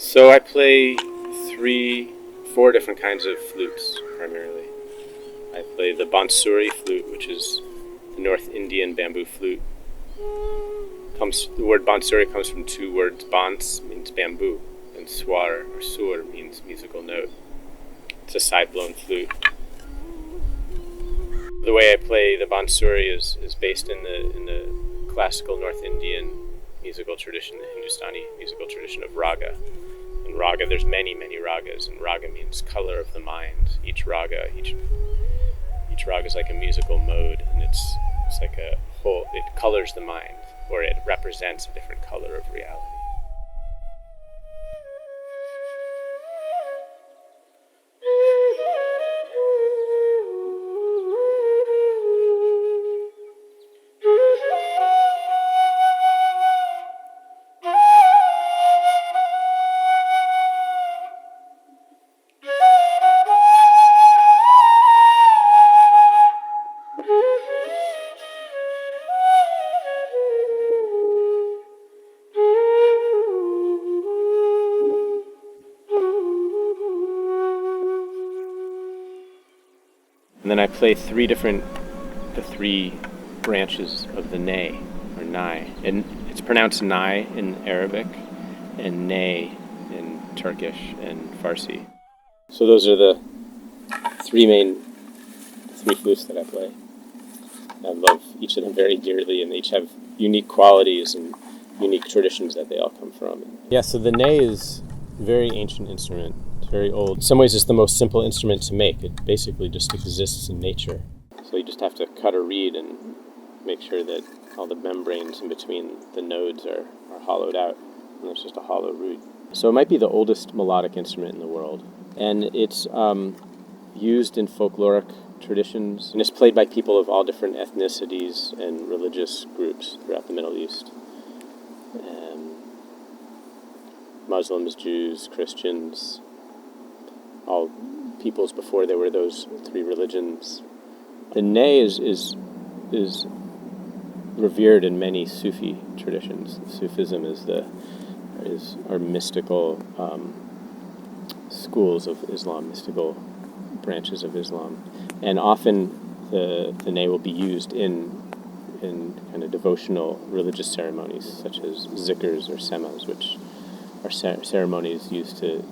So I play four different kinds of flutes primarily. I play the Bansuri flute, which is the North Indian bamboo flute. The word Bansuri comes from two words. Bans means bamboo, and swar or sur means musical note. It's a side-blown flute. The way I play the Bansuri is based in the classical North Indian musical tradition, the Hindustani musical tradition of raga. In raga, there's many ragas, and raga means color of the mind. Each raga is like a musical mode, and it's like a whole. It colors the mind, or it represents a different color of reality. And then I play the three branches of the Ney, or Ney. And it's pronounced Ney in Arabic, and Ney in Turkish and Farsi. So those are the three flutes that I play. I love each of them very dearly, and they each have unique qualities and unique traditions that they all come from. Yeah, so the Ney is a very ancient instrument. Very old. In some ways, it's the most simple instrument to make. It basically just exists in nature. So you just have to cut a reed and make sure that all the membranes in between the nodes are hollowed out, and it's just a hollow reed. So it might be the oldest melodic instrument in the world, and it's used in folkloric traditions, and it's played by people of all different ethnicities and religious groups throughout the Middle East. Muslims, Jews, Christians, all peoples before there were those three religions. The Ney is revered in many Sufi traditions. Sufism are mystical schools of Islam, mystical branches of Islam, and often the Ney will be used in kind of devotional religious ceremonies, such as zikrs or semas, which are ceremonies used to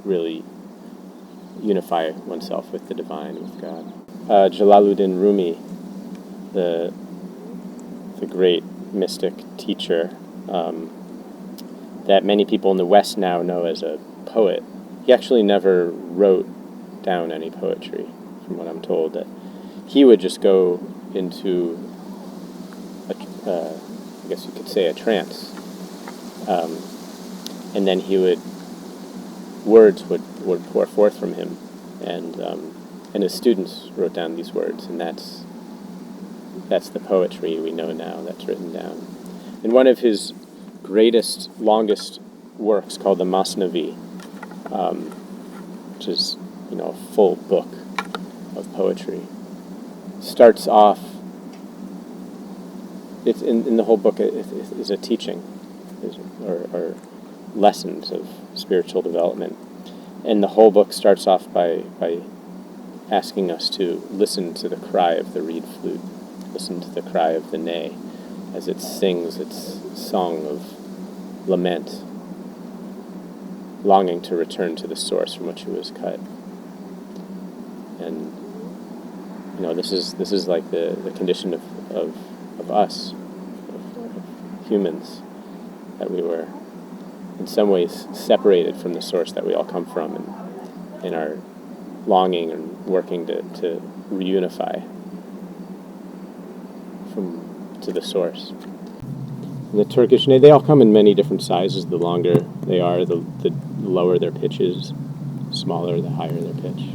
really unify oneself with the divine, with God. Jalaluddin Rumi, the great mystic teacher that many people in the West now know as a poet, he actually never wrote down any poetry, from what I'm told. That he would just go into, I guess you could say, a trance, and then words would pour forth from him, and his students wrote down these words, and that's the poetry we know now that's written down. In one of his greatest, longest works called the Masnavi, which is a full book of poetry, starts off. It's in the whole book is a teaching, or lessons of spiritual development. And the whole book starts off by asking us to listen to the cry of the reed flute, listen to the cry of the Ney as it sings its song of lament, longing to return to the source from which it was cut. And this is like the condition of us, of humans, that we were in some ways separated from the source that we all come from, and are longing and working to reunify to the source. And the Turkish Ney, they all come in many different sizes. The longer they are, the lower their pitch is, smaller, the higher their pitch.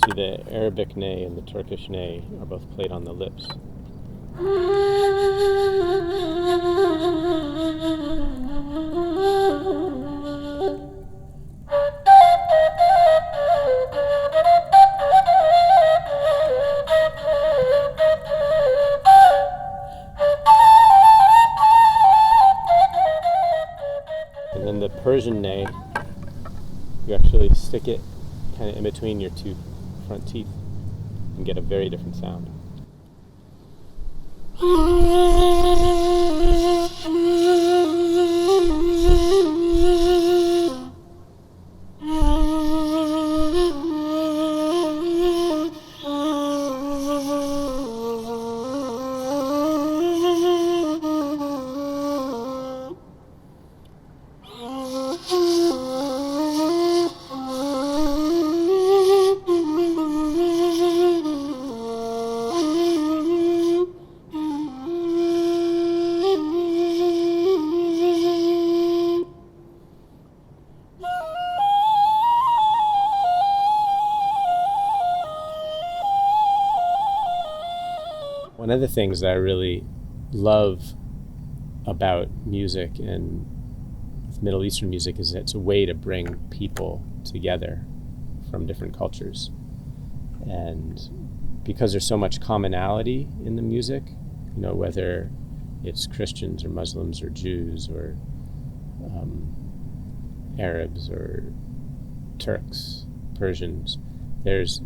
See, the Arabic ney and the Turkish ney are both played on the lips. And then the Persian ney, you actually stick it kind of in between your two front teeth and get a very different sound. One of the things that I really love about music and Middle Eastern music is that it's a way to bring people together from different cultures. And because there's so much commonality in the music, you know, whether it's Christians or Muslims or Jews or Arabs or Turks, Persians, there's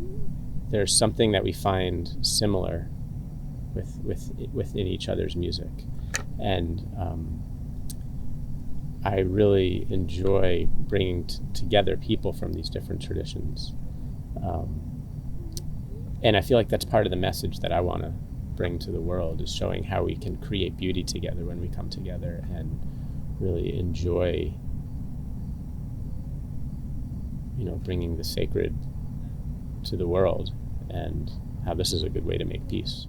something that we find similar within each other's music. And I really enjoy bringing together people from these different traditions. And I feel like that's part of the message that I want to bring to the world, is showing how we can create beauty together when we come together and really enjoy, you know, bringing the sacred to the world, and how this is a good way to make peace.